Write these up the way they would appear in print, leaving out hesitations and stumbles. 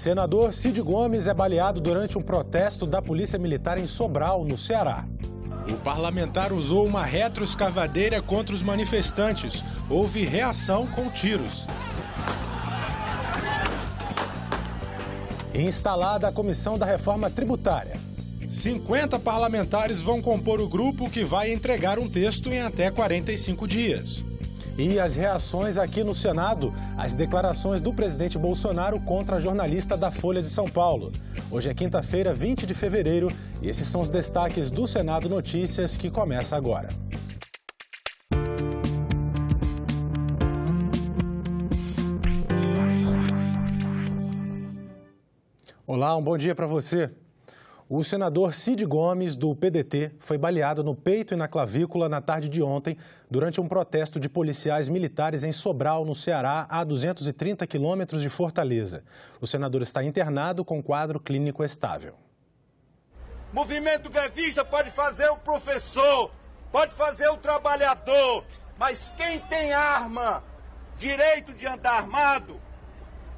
Senador Cid Gomes é baleado durante um protesto da Polícia Militar em Sobral, no Ceará. O parlamentar usou uma retroescavadeira contra os manifestantes. Houve reação com tiros. Instalada a Comissão da Reforma Tributária. 50 parlamentares vão compor o grupo que vai entregar um texto em até 45 dias. E as reações aqui no Senado, as declarações do presidente Bolsonaro contra a jornalista da Folha de São Paulo. Hoje é quinta-feira, 20 de fevereiro, e esses são os destaques do Senado Notícias, que começa agora. Olá, um bom dia para você. O senador Cid Gomes, do PDT, foi baleado no peito e na clavícula na tarde de ontem, durante um protesto de policiais militares em Sobral, no Ceará, a 230 quilômetros de Fortaleza. O senador está internado com quadro clínico estável. Movimento grevista pode fazer o professor, pode fazer o trabalhador, mas quem tem arma, direito de andar armado,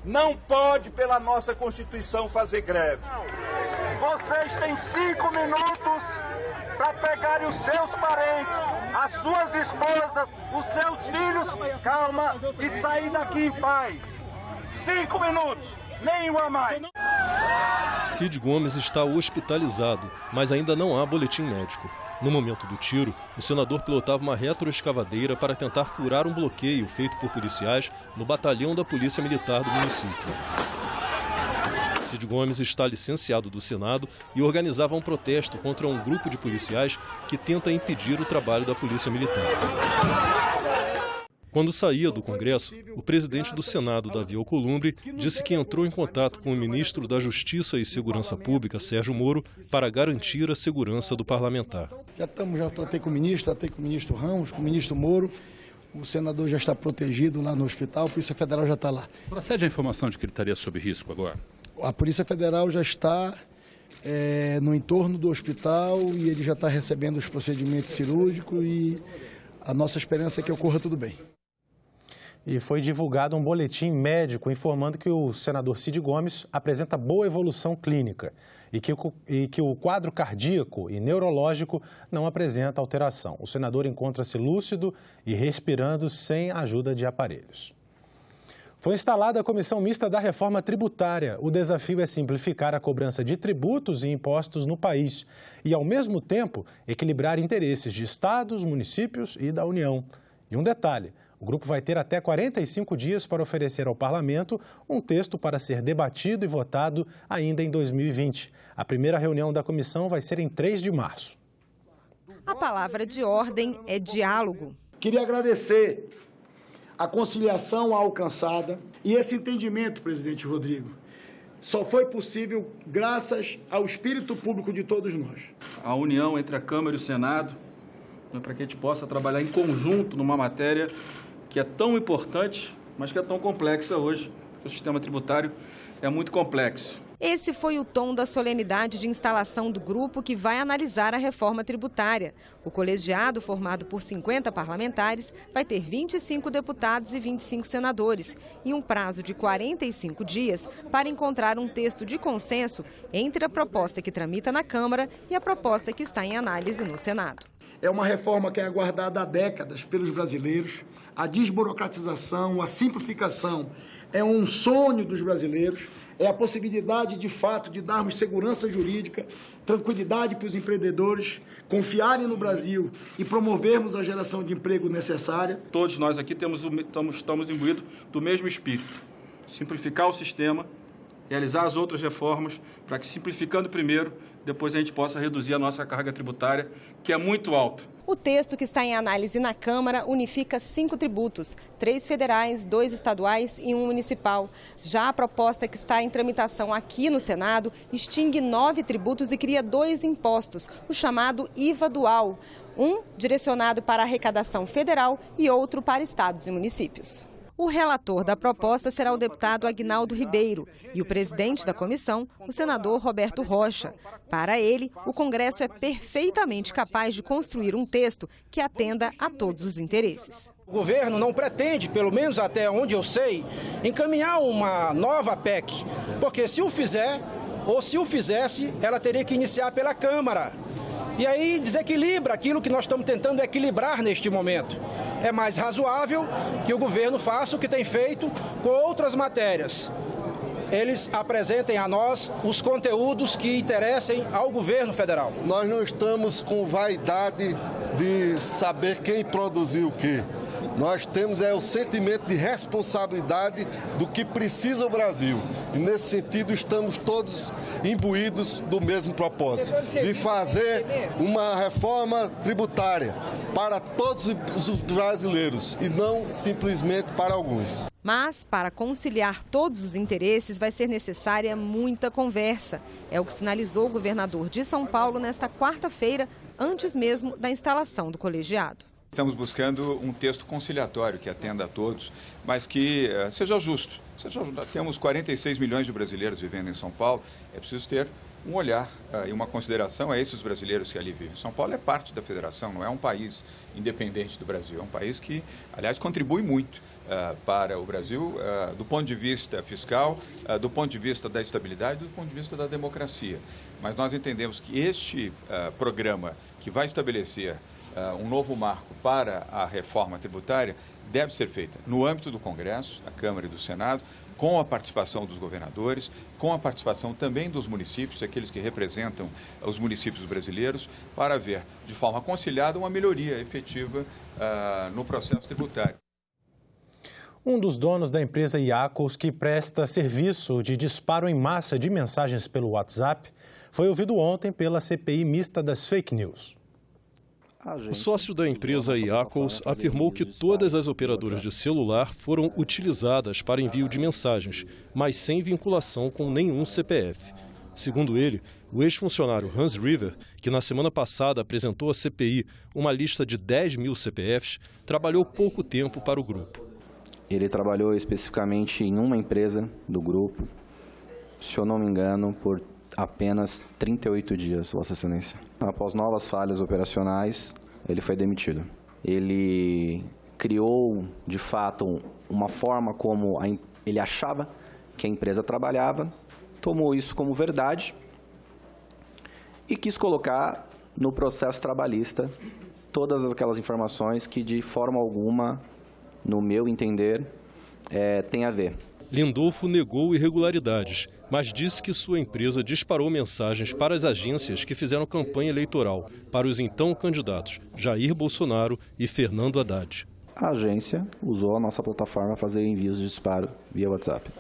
não pode, pela nossa Constituição, fazer greve. Vocês têm 5 minutos para pegarem os seus parentes, as suas esposas, os seus filhos, calma, e sair daqui em paz. 5 minutos, nenhum a mais. Cid Gomes está hospitalizado, mas ainda não há boletim médico. No momento do tiro, o senador pilotava uma retroescavadeira para tentar furar um bloqueio feito por policiais no batalhão da Polícia Militar do município. Cid Gomes está licenciado do Senado e organizava um protesto contra um grupo de policiais que tenta impedir o trabalho da Polícia Militar. Quando saía do Congresso, o presidente do Senado, Davi Alcolumbre, disse que entrou em contato com o ministro da Justiça e Segurança Pública, Sérgio Moro, para garantir a segurança do parlamentar. Já tratei com o ministro Ramos, com o ministro Moro. O senador já está protegido lá no hospital, a Polícia Federal já está lá. Procede a informação de que ele estaria sob risco agora? A Polícia Federal já está no entorno do hospital e ele já está recebendo os procedimentos cirúrgicos e a nossa esperança é que ocorra tudo bem. E foi divulgado um boletim médico informando que o senador Cid Gomes apresenta boa evolução clínica e que o quadro cardíaco e neurológico não apresenta alteração. O senador encontra-se lúcido e respirando sem a ajuda de aparelhos. Foi instalada a Comissão Mista da Reforma Tributária. O desafio é simplificar a cobrança de tributos e impostos no país e, ao mesmo tempo, equilibrar interesses de estados, municípios e da União. E um detalhe: o grupo vai ter até 45 dias para oferecer ao parlamento um texto para ser debatido e votado ainda em 2020. A primeira reunião da comissão vai ser em 3 de março. A palavra de ordem é diálogo. Queria agradecer a conciliação alcançada e esse entendimento, presidente Rodrigo, só foi possível graças ao espírito público de todos nós. A união entre a Câmara e o Senado, para que a gente possa trabalhar em conjunto numa matéria que é tão importante, mas que é tão complexa hoje, porque o sistema tributário é muito complexo. Esse foi o tom da solenidade de instalação do grupo que vai analisar a reforma tributária. O colegiado, formado por 50 parlamentares, vai ter 25 deputados e 25 senadores e um prazo de 45 dias para encontrar um texto de consenso entre a proposta que tramita na Câmara e a proposta que está em análise no Senado. É uma reforma que é aguardada há décadas pelos brasileiros. A desburocratização, a simplificação é um sonho dos brasileiros. É a possibilidade, de fato, de darmos segurança jurídica, tranquilidade para os empreendedores, confiarem no Brasil e promovermos a geração de emprego necessária. Todos nós aqui estamos imbuídos do mesmo espírito: simplificar o sistema, realizar as outras reformas, para que, simplificando primeiro, depois a gente possa reduzir a nossa carga tributária, que é muito alta. O texto que está em análise na Câmara unifica 5 tributos, 3 federais, 2 estaduais e 1 municipal. Já a proposta que está em tramitação aqui no Senado extingue 9 tributos e cria 2 impostos, o chamado IVA dual, um direcionado para a arrecadação federal e outro para estados e municípios. O relator da proposta será o deputado Aguinaldo Ribeiro e o presidente da comissão, o senador Roberto Rocha. Para ele, o Congresso é perfeitamente capaz de construir um texto que atenda a todos os interesses. O governo não pretende, pelo menos até onde eu sei, encaminhar uma nova PEC, porque se o fizer, ou se o fizesse, ela teria que iniciar pela Câmara. E aí desequilibra aquilo que nós estamos tentando equilibrar neste momento. É mais razoável que o governo faça o que tem feito com outras matérias. Eles apresentem a nós os conteúdos que interessem ao governo federal. Nós não estamos com vaidade de saber quem produziu o quê. Nós temos o sentimento de responsabilidade do que precisa o Brasil. E, nesse sentido, estamos todos imbuídos do mesmo propósito, de fazer uma reforma tributária para todos os brasileiros e não simplesmente para alguns. Mas, para conciliar todos os interesses, vai ser necessária muita conversa. É o que sinalizou o governador de São Paulo nesta quarta-feira, antes mesmo da instalação do colegiado. Estamos buscando um texto conciliatório que atenda a todos, mas que seja justo. Temos 46 milhões de brasileiros vivendo em São Paulo, é preciso ter um olhar e uma consideração a esses brasileiros que ali vivem. São Paulo é parte da federação, não é um país independente do Brasil, é um país que, aliás, contribui muito para o Brasil do ponto de vista fiscal, do ponto de vista da estabilidade, do ponto de vista da democracia. Mas nós entendemos que este programa que vai estabelecer um novo marco para a reforma tributária deve ser feita no âmbito do Congresso, a Câmara e do Senado, com a participação dos governadores, com a participação também dos municípios, aqueles que representam os municípios brasileiros, para haver, de forma conciliada, uma melhoria efetiva no processo tributário. Um dos donos da empresa Iacos, que presta serviço de disparo em massa de mensagens pelo WhatsApp, foi ouvido ontem pela CPI mista das fake news. O sócio da empresa Iacos afirmou que todas as operadoras de celular foram utilizadas para envio de mensagens, mas sem vinculação com nenhum CPF. Segundo ele, o ex-funcionário Hans River, que na semana passada apresentou à CPI uma lista de 10 mil CPFs, trabalhou pouco tempo para o grupo. Ele trabalhou especificamente em uma empresa do grupo, se eu não me engano, por apenas 38 dias, Vossa Excelência. Após novas falhas operacionais, ele foi demitido. Ele criou, de fato, uma forma como ele achava que a empresa trabalhava, tomou isso como verdade e quis colocar no processo trabalhista todas aquelas informações que, de forma alguma, no meu entender, tem a ver. Lindolfo negou irregularidades, mas disse que sua empresa disparou mensagens para as agências que fizeram campanha eleitoral para os então candidatos Jair Bolsonaro e Fernando Haddad. A agência usou a nossa plataforma para fazer envios de disparo via WhatsApp.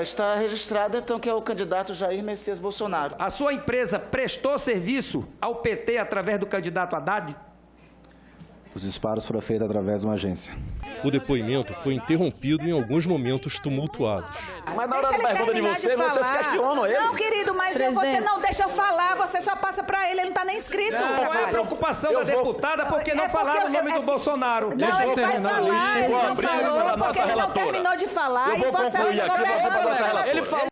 Está registrado, então, que é o candidato Jair Messias Bolsonaro. A sua empresa prestou serviço ao PT através do candidato Haddad? Os disparos foram feitos através de uma agência. O depoimento foi interrompido em alguns momentos tumultuados. Mas na hora da pergunta de vocês questionam ele. Não, querido, mas você não deixa eu falar, você só passa para ele não está nem inscrito. Qual é a preocupação da deputada porque não falaram o nome do Bolsonaro? Não, ele vai falar, ele não falou, porque ele não terminou de falar. Eu vou concluir aqui, eu vou para a relatora. Ele falou.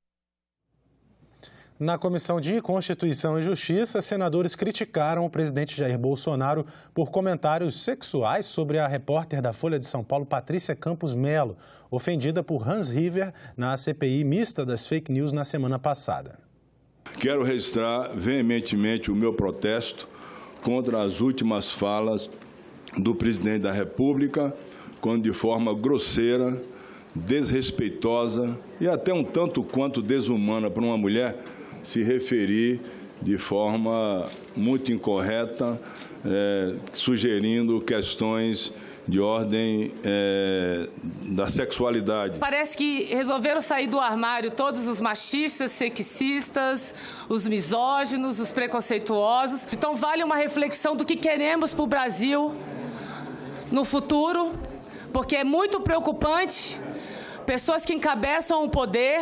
Na Comissão de Constituição e Justiça, senadores criticaram o presidente Jair Bolsonaro por comentários sexuais sobre a repórter da Folha de São Paulo, Patrícia Campos Melo, ofendida por Hans River na CPI mista das fake news na semana passada. Quero registrar veementemente o meu protesto contra as últimas falas do presidente da República, quando de forma grosseira, desrespeitosa e até um tanto quanto desumana para uma mulher se referir de forma muito incorreta, sugerindo questões de ordem da sexualidade. Parece que resolveram sair do armário todos os machistas, sexistas, os misóginos, os preconceituosos. Então vale uma reflexão do que queremos para o Brasil no futuro, porque é muito preocupante pessoas que encabeçam o poder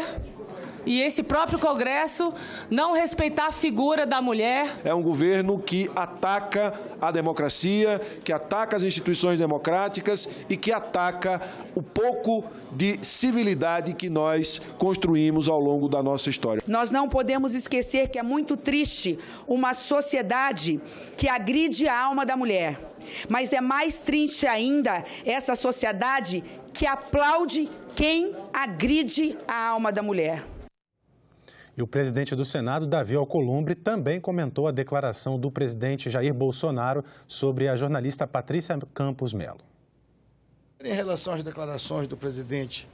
e esse próprio Congresso não respeitar a figura da mulher. É um governo que ataca a democracia, que ataca as instituições democráticas e que ataca o pouco de civilidade que nós construímos ao longo da nossa história. Nós não podemos esquecer que é muito triste uma sociedade que agride a alma da mulher. Mas é mais triste ainda essa sociedade que aplaude quem agride a alma da mulher. E o presidente do Senado, Davi Alcolumbre, também comentou a declaração do presidente Jair Bolsonaro sobre a jornalista Patrícia Campos Melo. Em relação às declarações do presidente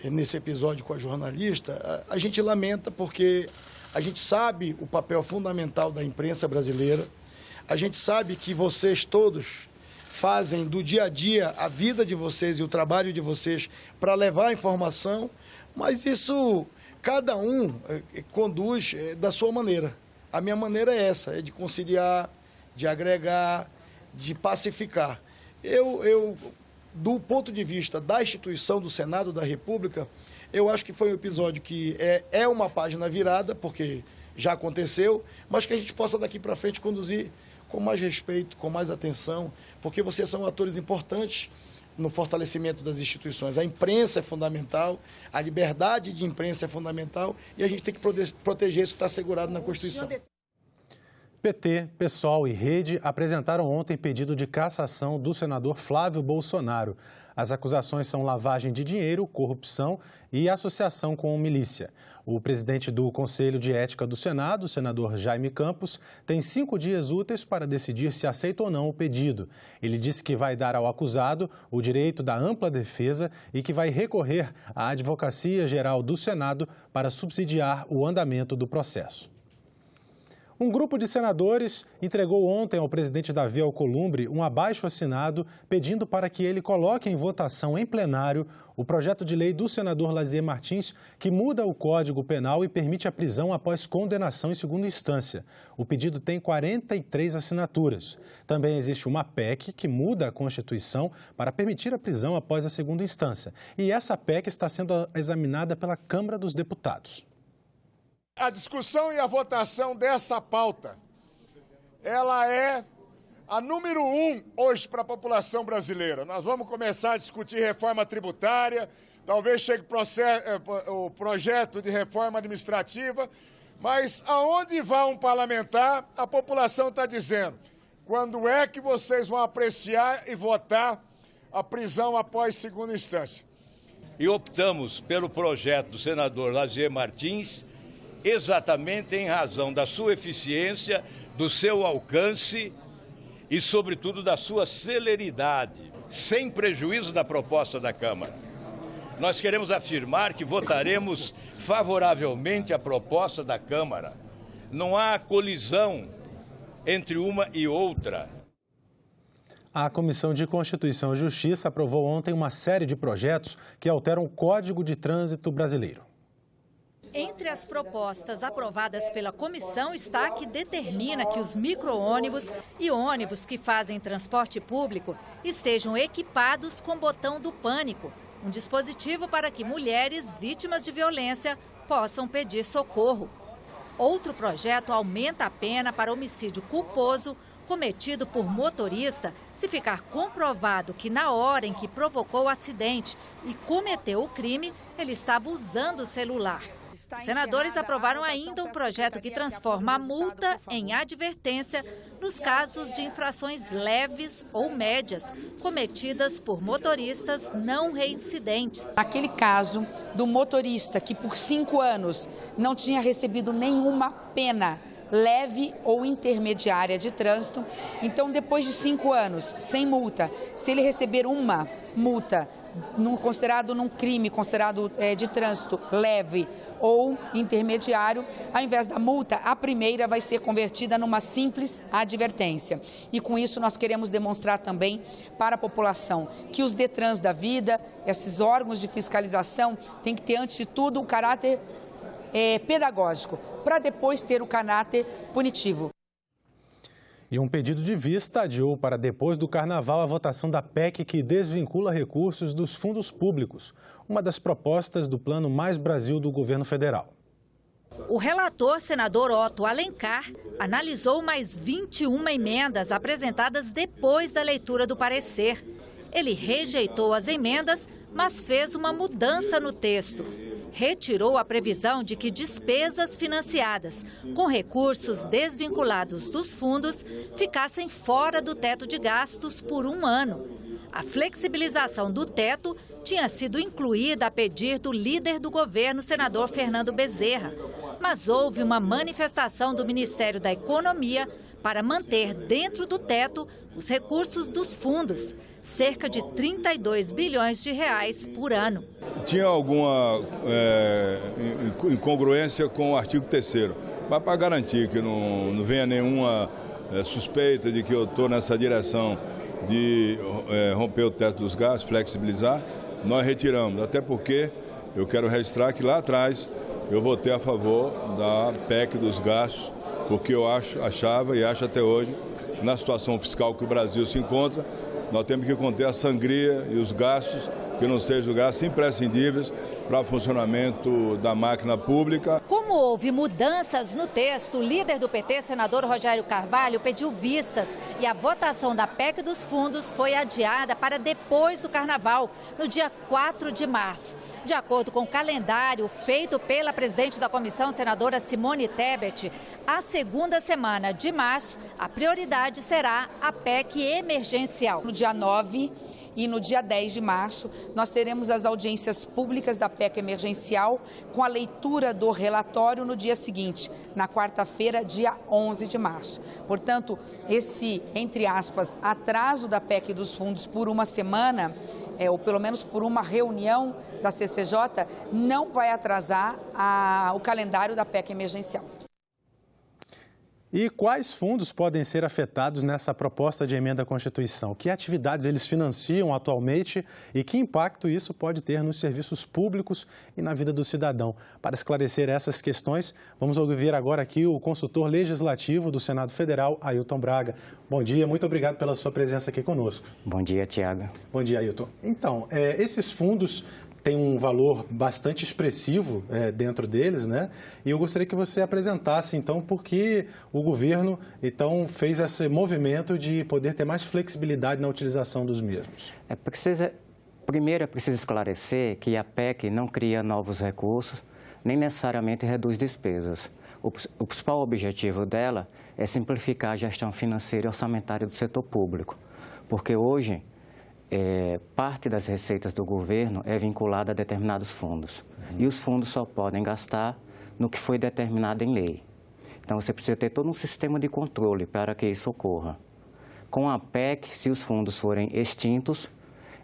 nesse episódio com a jornalista, a gente lamenta porque a gente sabe o papel fundamental da imprensa brasileira. A gente sabe que vocês todos fazem do dia a dia a vida de vocês e o trabalho de vocês para levar a informação, mas isso cada um conduz da sua maneira. A minha maneira é essa, é de conciliar, de agregar, de pacificar. Eu do ponto de vista da instituição do Senado da República, eu acho que foi um episódio que é uma página virada, porque já aconteceu, mas que a gente possa daqui para frente conduzir com mais respeito, com mais atenção, porque vocês são atores importantes no fortalecimento das instituições. A imprensa é fundamental, a liberdade de imprensa é fundamental e a gente tem que proteger isso que está assegurado na Constituição. PT, PSOL e Rede apresentaram ontem pedido de cassação do senador Flávio Bolsonaro. As acusações são lavagem de dinheiro, corrupção e associação com milícia. O presidente do Conselho de Ética do Senado, o senador Jaime Campos, tem 5 dias úteis para decidir se aceita ou não o pedido. Ele disse que vai dar ao acusado o direito da ampla defesa e que vai recorrer à Advocacia Geral do Senado para subsidiar o andamento do processo. Um grupo de senadores entregou ontem ao presidente Davi Alcolumbre um abaixo-assinado pedindo para que ele coloque em votação em plenário o projeto de lei do senador Lazier Martins, que muda o Código Penal e permite a prisão após condenação em segunda instância. O pedido tem 43 assinaturas. Também existe uma PEC que muda a Constituição para permitir a prisão após a segunda instância. E essa PEC está sendo examinada pela Câmara dos Deputados. A discussão e a votação dessa pauta, ela é a número 1 hoje para a população brasileira. Nós vamos começar a discutir reforma tributária, talvez chegue o projeto de reforma administrativa, mas aonde vai um parlamentar, a população está dizendo, quando é que vocês vão apreciar e votar a prisão após segunda instância? E optamos pelo projeto do senador Lazier Martins, exatamente em razão da sua eficiência, do seu alcance e, sobretudo, da sua celeridade, sem prejuízo da proposta da Câmara. Nós queremos afirmar que votaremos favoravelmente a proposta da Câmara. Não há colisão entre uma e outra. A Comissão de Constituição e Justiça aprovou ontem uma série de projetos que alteram o Código de Trânsito brasileiro. Entre as propostas aprovadas pela comissão está a que determina que os micro-ônibus e ônibus que fazem transporte público estejam equipados com botão do pânico, um dispositivo para que mulheres vítimas de violência possam pedir socorro. Outro projeto aumenta a pena para homicídio culposo cometido por motorista se ficar comprovado que na hora em que provocou o acidente e cometeu o crime, ele estava usando o celular. Senadores aprovaram ainda um projeto que transforma a multa em advertência nos casos de infrações leves ou médias cometidas por motoristas não reincidentes. Aquele caso do motorista que por 5 anos não tinha recebido nenhuma pena leve ou intermediária de trânsito, então depois de 5 anos sem multa, se ele receber uma multa considerado num crime considerado de trânsito leve ou intermediário, ao invés da multa, a primeira vai ser convertida numa simples advertência. E com isso nós queremos demonstrar também para a população que os Detrans da vida, esses órgãos de fiscalização, têm que ter antes de tudo um caráter pedagógico, para depois ter o caráter punitivo. E um pedido de vista adiou para depois do Carnaval a votação da PEC que desvincula recursos dos fundos públicos, uma das propostas do Plano Mais Brasil do governo federal. O relator, senador Otto Alencar, analisou mais 21 emendas apresentadas depois da leitura do parecer. Ele rejeitou as emendas, mas fez uma mudança no texto. Retirou a previsão de que despesas financiadas com recursos desvinculados dos fundos ficassem fora do teto de gastos por um ano. A flexibilização do teto tinha sido incluída a pedido do líder do governo, senador Fernando Bezerra. Mas houve uma manifestação do Ministério da Economia para manter dentro do teto os recursos dos fundos, cerca de 32 bilhões de reais por ano. Tinha alguma incongruência com o artigo 3º, mas para garantir que não venha nenhuma suspeita de que eu estou nessa direção de romper o teto dos gastos, flexibilizar, nós retiramos, até porque eu quero registrar que lá atrás eu votei a favor da PEC dos gastos, porque eu achava e acho até hoje, na situação fiscal que o Brasil se encontra, nós temos que conter a sangria e os gastos que não sejam gastos imprescindíveis para o funcionamento da máquina pública. Como houve mudanças no texto, o líder do PT, senador Rogério Carvalho, pediu vistas e a votação da PEC dos fundos foi adiada para depois do Carnaval, no dia 4 de março. De acordo com o calendário feito pela presidente da comissão, senadora Simone Tebet, a segunda semana de março, a prioridade será a PEC emergencial. No dia 9 e no dia 10 de março, nós teremos as audiências públicas da PEC emergencial com a leitura do relatório no dia seguinte, na quarta-feira, dia 11 de março. Portanto, esse, entre aspas, atraso da PEC dos fundos por uma semana, ou pelo menos por uma reunião da CCJ, não vai atrasar o calendário da PEC emergencial. E quais fundos podem ser afetados nessa proposta de emenda à Constituição? Que atividades eles financiam atualmente e que impacto isso pode ter nos serviços públicos e na vida do cidadão? Para esclarecer essas questões, vamos ouvir agora aqui o consultor legislativo do Senado Federal, Ailton Braga. Bom dia, muito obrigado pela sua presença aqui conosco. Bom dia, Tiago. Bom dia, Ailton. Então, esses fundos tem um valor bastante expressivo dentro deles, né? E eu gostaria que você apresentasse, então, por que o governo, então, fez esse movimento de poder ter mais flexibilidade na utilização dos mesmos. Primeiro, é preciso esclarecer que a PEC não cria novos recursos, nem necessariamente reduz despesas. O principal objetivo dela é simplificar a gestão financeira e orçamentária do setor público, porque hoje parte das receitas do governo é vinculada a determinados fundos. E os fundos só podem gastar no que foi determinado em lei. Então, você precisa ter todo um sistema de controle para que isso ocorra. Com a PEC, se os fundos forem extintos,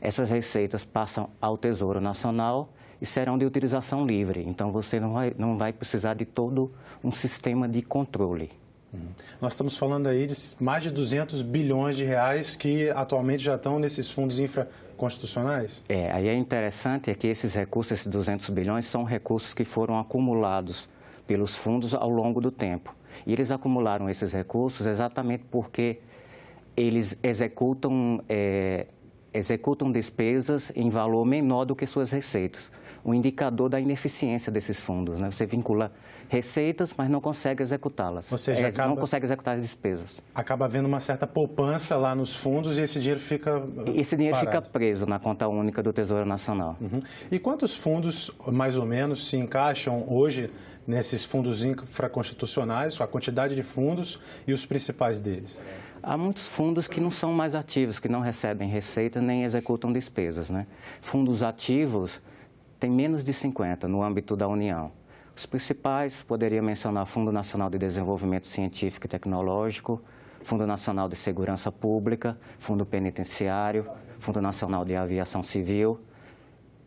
essas receitas passam ao Tesouro Nacional e serão de utilização livre. Então, você não vai precisar de todo um sistema de controle. Nós estamos falando aí de mais de 200 bilhões de reais que atualmente já estão nesses fundos infraconstitucionais? Aí é interessante que esses recursos, esses 200 bilhões, são recursos que foram acumulados pelos fundos ao longo do tempo. E eles acumularam esses recursos exatamente porque eles executam despesas em valor menor do que suas receitas. Um indicador da ineficiência desses fundos, né? Você vincula receitas, mas não consegue executá-las. Ou seja, não consegue executar as despesas. Acaba havendo uma certa poupança lá nos fundos e esse dinheiro fica fica preso na conta única do Tesouro Nacional. E quantos fundos, mais ou menos, se encaixam hoje nesses fundos infraconstitucionais, a quantidade de fundos e os principais deles? Há muitos fundos que não são mais ativos, que não recebem receita nem executam despesas, né? Fundos ativos tem menos de 50 no âmbito da União. Os principais, poderia mencionar Fundo Nacional de Desenvolvimento Científico e Tecnológico, Fundo Nacional de Segurança Pública, Fundo Penitenciário, Fundo Nacional de Aviação Civil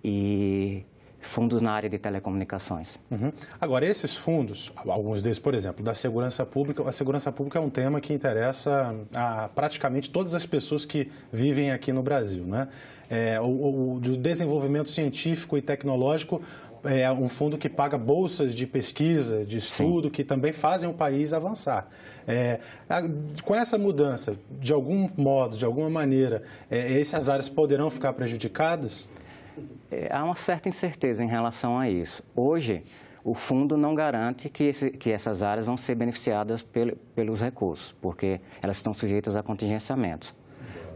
e fundos na área de telecomunicações. Agora, esses fundos, alguns deles, por exemplo, da segurança pública, a segurança pública é um tema que interessa a praticamente todas as pessoas que vivem aqui no Brasil, né? O desenvolvimento científico e tecnológico é um fundo que paga bolsas de pesquisa, de estudo, Sim. que também fazem o país avançar. Com essa mudança, de algum modo, de alguma maneira, essas áreas poderão ficar prejudicadas? Há uma certa incerteza em relação a isso. Hoje, o fundo não garante que essas áreas vão ser beneficiadas pelos recursos, porque elas estão sujeitas a contingenciamentos.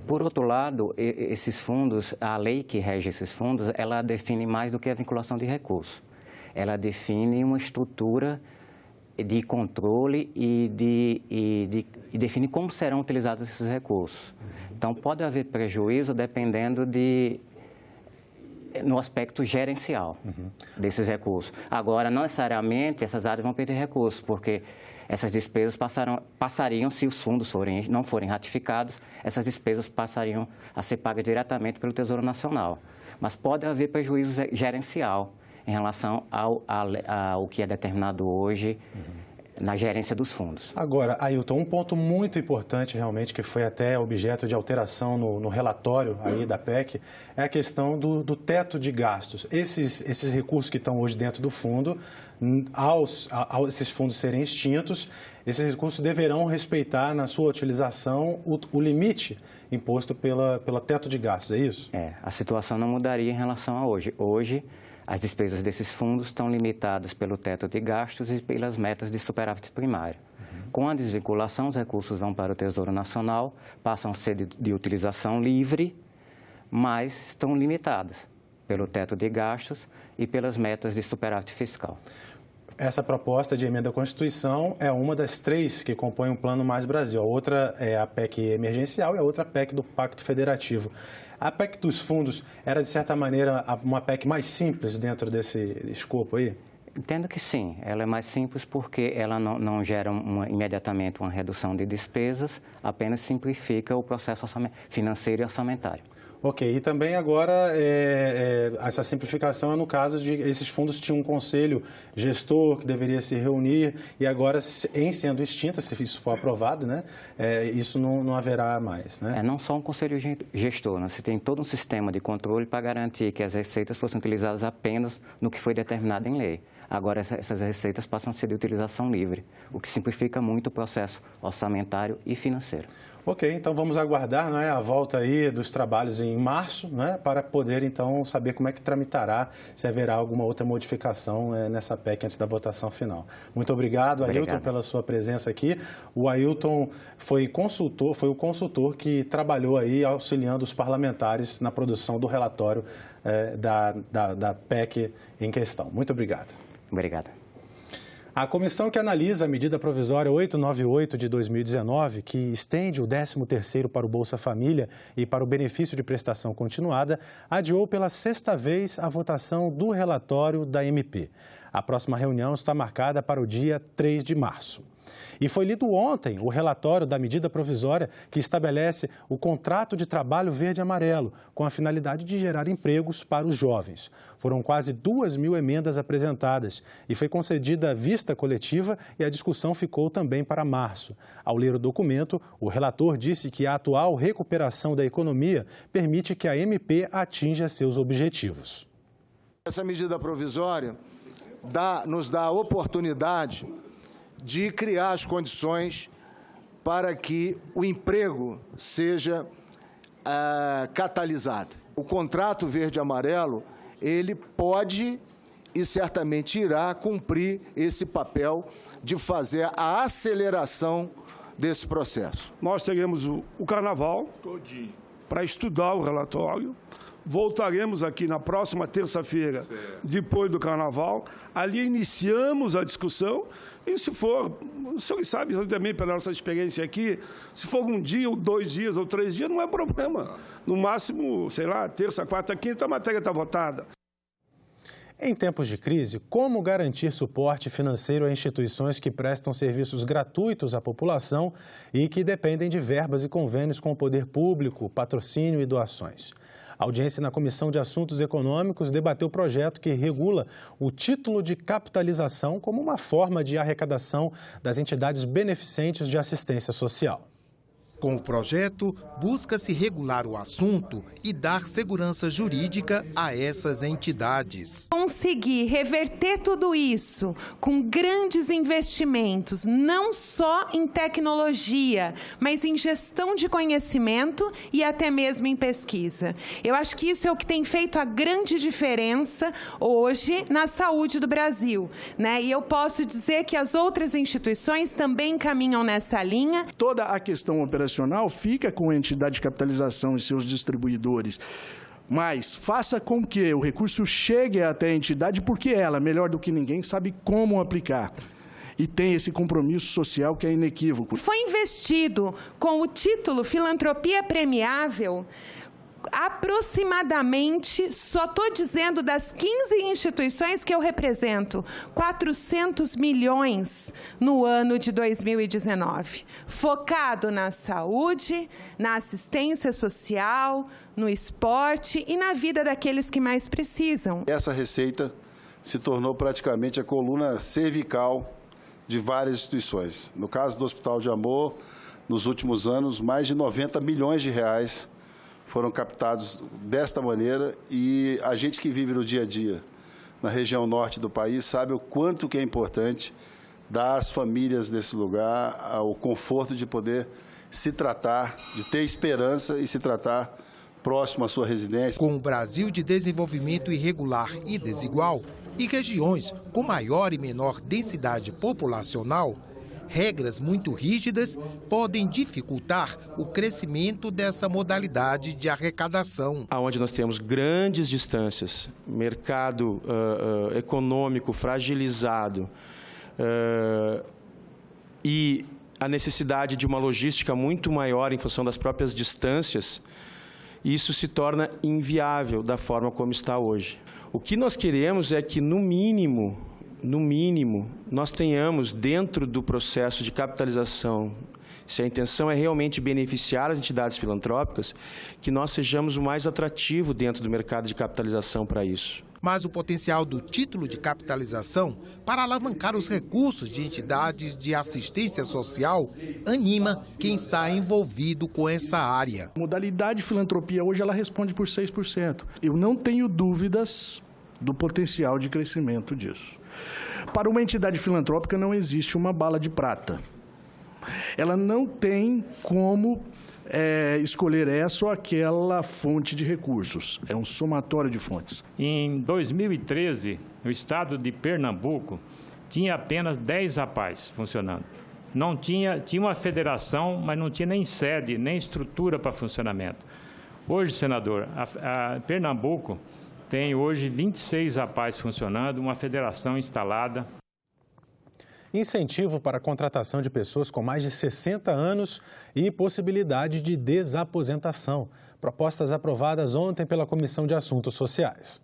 Por outro lado, esses fundos, a lei que rege esses fundos, ela define mais do que a vinculação de recursos. Ela define uma estrutura de controle e define como serão utilizados esses recursos. Então, pode haver prejuízo dependendo no aspecto gerencial desses recursos. Agora, não necessariamente essas áreas vão perder recursos, porque essas despesas passariam, se os fundos não forem ratificados, essas despesas passariam a ser pagas diretamente pelo Tesouro Nacional. Mas pode haver prejuízo gerencial em relação ao que é determinado hoje na gerência dos fundos. Agora, Ailton, um ponto muito importante realmente, que foi até objeto de alteração no relatório aí da PEC, é a questão do teto de gastos. Esses recursos que estão hoje dentro do fundo, ao esses fundos serem extintos, esses recursos deverão respeitar na sua utilização o limite imposto pelo teto de gastos, é isso? A situação não mudaria em relação a hoje. Hoje, as despesas desses fundos estão limitadas pelo teto de gastos e pelas metas de superávit primário. Com a desvinculação, os recursos vão para o Tesouro Nacional, passam a ser de utilização livre, mas estão limitadas pelo teto de gastos e pelas metas de superávit fiscal. Essa proposta de emenda à Constituição é uma das 3 que compõem o Plano Mais Brasil. A outra é a PEC emergencial e a outra a PEC do Pacto Federativo. A PEC dos fundos era, de certa maneira, uma PEC mais simples dentro desse escopo aí? Entendo que sim. Ela é mais simples porque ela não gera imediatamente uma redução de despesas, apenas simplifica o processo financeiro e orçamentário. Ok, e também agora essa simplificação é no caso de esses fundos tinham um conselho gestor que deveria se reunir e agora, em sendo extinta, se isso for aprovado, né, isso não haverá mais, né? Não só um conselho gestor, né? Você tem todo um sistema de controle para garantir que as receitas fossem utilizadas apenas no que foi determinado em lei. Agora, essas receitas passam a ser de utilização livre, o que simplifica muito o processo orçamentário e financeiro. Ok, então vamos aguardar, né, a volta aí dos trabalhos em março, né, para poder então saber como é que tramitará, se haverá alguma outra modificação nessa PEC antes da votação final. Muito obrigado, Ailton, pela sua presença aqui. O Ailton foi o consultor que trabalhou aí auxiliando os parlamentares na produção do relatório da PEC em questão. Muito obrigado. Obrigado. A comissão que analisa a medida provisória 898 de 2019, que estende o 13º para o Bolsa Família e para o benefício de prestação continuada, adiou pela 6ª vez a votação do relatório da MP. A próxima reunião está marcada para o dia 3 de março. E foi lido ontem o relatório da medida provisória que estabelece o contrato de trabalho verde-amarelo, com a finalidade de gerar empregos para os jovens. Foram quase 2.000 emendas apresentadas e foi concedida vista coletiva e a discussão ficou também para março. Ao ler o documento, o relator disse que a atual recuperação da economia permite que a MP atinja seus objetivos. Essa medida provisória nos dá a oportunidade de criar as condições para que o emprego seja catalisado. O contrato verde-amarelo, ele pode e certamente irá cumprir esse papel de fazer a aceleração desse processo. Nós teremos o Carnaval para estudar o relatório. Voltaremos aqui na próxima terça-feira, depois do Carnaval. Ali iniciamos a discussão e, se for, o senhor sabe também pela nossa experiência aqui, se for um dia, ou 2 dias, ou 3 dias, não é problema. No máximo, sei lá, terça, quarta, quinta, a matéria está votada. Em tempos de crise, como garantir suporte financeiro a instituições que prestam serviços gratuitos à população e que dependem de verbas e convênios com o poder público, patrocínio e doações? A audiência na Comissão de Assuntos Econômicos debateu o projeto que regula o título de capitalização como uma forma de arrecadação das entidades beneficentes de assistência social. Com o projeto, busca-se regular o assunto e dar segurança jurídica a essas entidades. Conseguir reverter tudo isso com grandes investimentos, não só em tecnologia, mas em gestão de conhecimento e até mesmo em pesquisa. Eu acho que isso é o que tem feito a grande diferença hoje na saúde do Brasil, né? E eu posso dizer que as outras instituições também caminham nessa linha. Toda a questão operacional fica com a entidade de capitalização e seus distribuidores, mas faça com que o recurso chegue até a entidade, porque ela, melhor do que ninguém, sabe como aplicar. E tem esse compromisso social que é inequívoco. Foi investido com o título Filantropia Premiável aproximadamente, só estou dizendo das 15 instituições que eu represento, 400 milhões no ano de 2019, focado na saúde, na assistência social, no esporte e na vida daqueles que mais precisam. Essa receita se tornou praticamente a coluna cervical de várias instituições. No caso do Hospital de Amor, nos últimos anos, mais de 90 milhões de reais foram captados desta maneira, e a gente que vive no dia a dia na região norte do país sabe o quanto que é importante dar às famílias desse lugar o conforto de poder se tratar, de ter esperança e se tratar próximo à sua residência. Com um Brasil de desenvolvimento irregular e desigual e regiões com maior e menor densidade populacional, regras muito rígidas podem dificultar o crescimento dessa modalidade de arrecadação. Onde nós temos grandes distâncias, mercado econômico fragilizado e a necessidade de uma logística muito maior em função das próprias distâncias, isso se torna inviável da forma como está hoje. O que nós queremos é que, no mínimo, nós tenhamos dentro do processo de capitalização, se a intenção é realmente beneficiar as entidades filantrópicas, que nós sejamos o mais atrativo dentro do mercado de capitalização para isso. Mas o potencial do título de capitalização para alavancar os recursos de entidades de assistência social anima quem está envolvido com essa área. A modalidade filantropia hoje ela responde por 6%. Eu não tenho dúvidas do potencial de crescimento disso. Para uma entidade filantrópica não existe uma bala de prata. Ela não tem como escolher essa ou aquela fonte de recursos. É um somatório de fontes. Em 2013, o estado de Pernambuco tinha apenas 10 APAES funcionando. Não tinha uma federação, mas não tinha nem sede, nem estrutura para funcionamento. Hoje, senador, a Pernambuco tem hoje 26 APAES funcionando, uma federação instalada. Incentivo para a contratação de pessoas com mais de 60 anos e possibilidade de desaposentação. Propostas aprovadas ontem pela Comissão de Assuntos Sociais.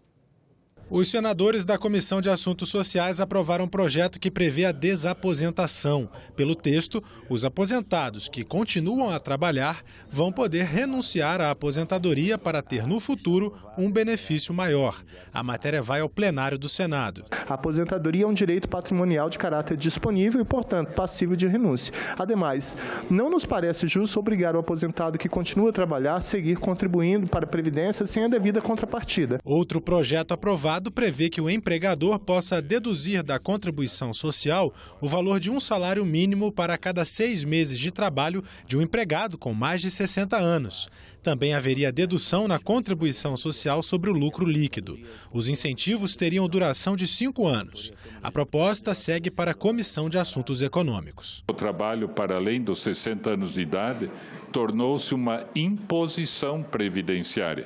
Os senadores da Comissão de Assuntos Sociais aprovaram um projeto que prevê a desaposentação. Pelo texto, os aposentados que continuam a trabalhar vão poder renunciar à aposentadoria para ter no futuro um benefício maior. A matéria vai ao plenário do Senado. A aposentadoria é um direito patrimonial de caráter disponível e, portanto, passível de renúncia. Ademais, não nos parece justo obrigar o aposentado que continua a trabalhar a seguir contribuindo para a Previdência sem a devida contrapartida. Outro projeto aprovado prevê que o empregador possa deduzir da contribuição social o valor de um salário mínimo para cada 6 meses de trabalho de um empregado com mais de 60 anos. Também haveria dedução na contribuição social sobre o lucro líquido. Os incentivos teriam duração de 5 anos. A proposta segue para a Comissão de Assuntos Econômicos. O trabalho para além dos 60 anos de idade tornou-se uma imposição previdenciária.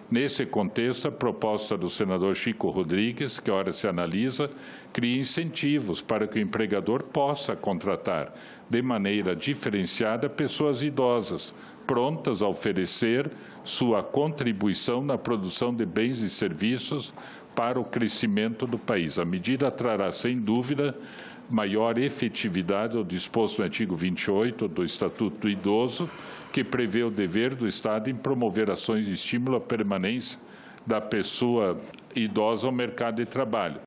Nesse contexto, a proposta do senador Chico Rodrigues, que ora se analisa, cria incentivos para que o empregador possa contratar de maneira diferenciada pessoas idosas, prontas a oferecer sua contribuição na produção de bens e serviços para o crescimento do país. A medida trará, sem dúvida, maior efetividade ao disposto no artigo 28 do Estatuto do Idoso, que prevê o dever do Estado em promover ações de estímulo à permanência da pessoa idosa ao mercado de trabalho.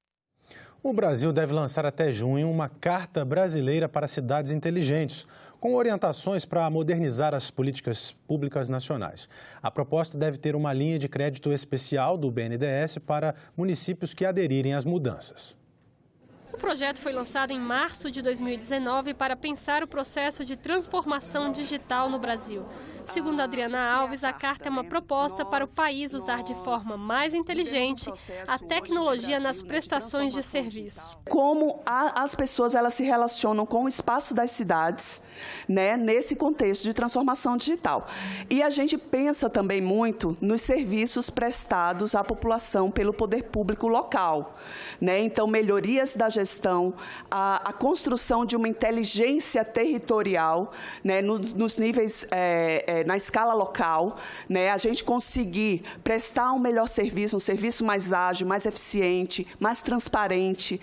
O Brasil deve lançar até junho uma Carta Brasileira para Cidades Inteligentes, com orientações para modernizar as políticas públicas nacionais. A proposta deve ter uma linha de crédito especial do BNDES para municípios que aderirem às mudanças. O projeto foi lançado em março de 2019 para pensar o processo de transformação digital no Brasil. Segundo Adriana Alves, a carta é uma proposta para o país usar de forma mais inteligente a tecnologia nas prestações de serviço. Como as pessoas elas se relacionam com o espaço das cidades, né, nesse contexto de transformação digital. E a gente pensa também muito nos serviços prestados à população pelo poder público local, né? Então, melhorias da gestão, a construção de uma inteligência territorial, né, nos níveis na escala local, né, a gente conseguir prestar um melhor serviço, um serviço mais ágil, mais eficiente, mais transparente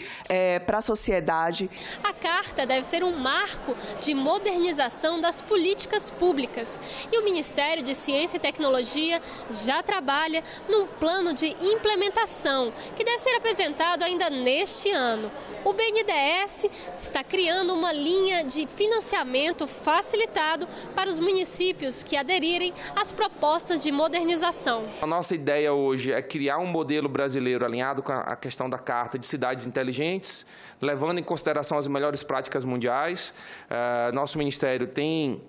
para a sociedade. A carta deve ser um marco de modernização das políticas públicas e o Ministério de Ciência e Tecnologia já trabalha num plano de implementação que deve ser apresentado ainda neste ano. O BNDES está criando uma linha de financiamento facilitado para os municípios que aderirem às propostas de modernização. A nossa ideia hoje é criar um modelo brasileiro alinhado com a questão da Carta de Cidades Inteligentes, levando em consideração as melhores práticas mundiais. Nosso Ministério tem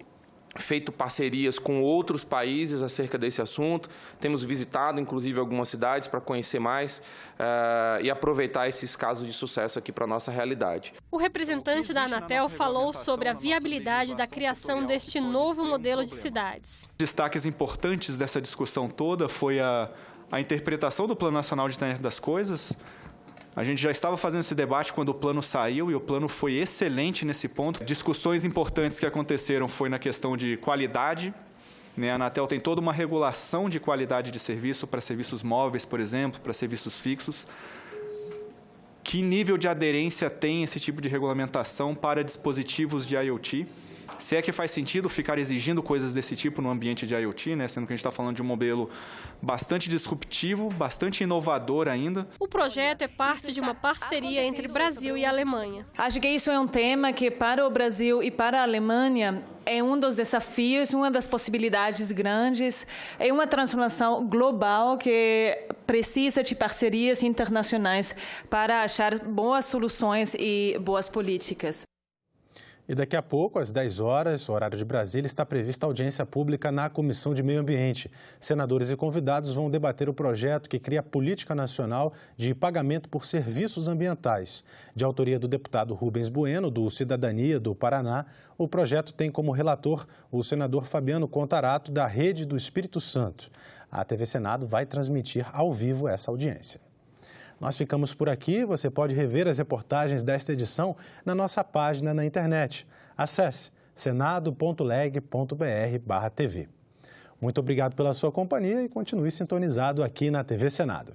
feito parcerias com outros países acerca desse assunto. Temos visitado, inclusive, algumas cidades para conhecer mais e aproveitar esses casos de sucesso aqui para a nossa realidade. O representante da Anatel falou sobre a viabilidade da criação deste novo modelo de cidades. Destaques importantes dessa discussão toda foi a interpretação do Plano Nacional de Internet das Coisas. A gente já estava fazendo esse debate quando o plano saiu e o plano foi excelente nesse ponto. Discussões importantes que aconteceram foi na questão de qualidade, né? A Anatel tem toda uma regulação de qualidade de serviço para serviços móveis, por exemplo, para serviços fixos. Que nível de aderência tem esse tipo de regulamentação para dispositivos de IoT? Se é que faz sentido ficar exigindo coisas desse tipo no ambiente de IoT, né? Sendo que a gente está falando de um modelo bastante disruptivo, bastante inovador ainda. O projeto é parte de uma parceria entre Brasil e Alemanha. Acho que isso é um tema que para o Brasil e para a Alemanha é um dos desafios, uma das possibilidades grandes, é uma transformação global que precisa de parcerias internacionais para achar boas soluções e boas políticas. E daqui a pouco, às 10 horas, horário de Brasília, está prevista audiência pública na Comissão de Meio Ambiente. Senadores e convidados vão debater o projeto que cria a Política Nacional de Pagamento por Serviços Ambientais. De autoria do deputado Rubens Bueno, do Cidadania do Paraná, o projeto tem como relator o senador Fabiano Contarato, da Rede do Espírito Santo. A TV Senado vai transmitir ao vivo essa audiência. Nós ficamos por aqui. Você pode rever as reportagens desta edição na nossa página na internet. Acesse senado.leg.br/TV. Muito obrigado pela sua companhia e continue sintonizado aqui na TV Senado.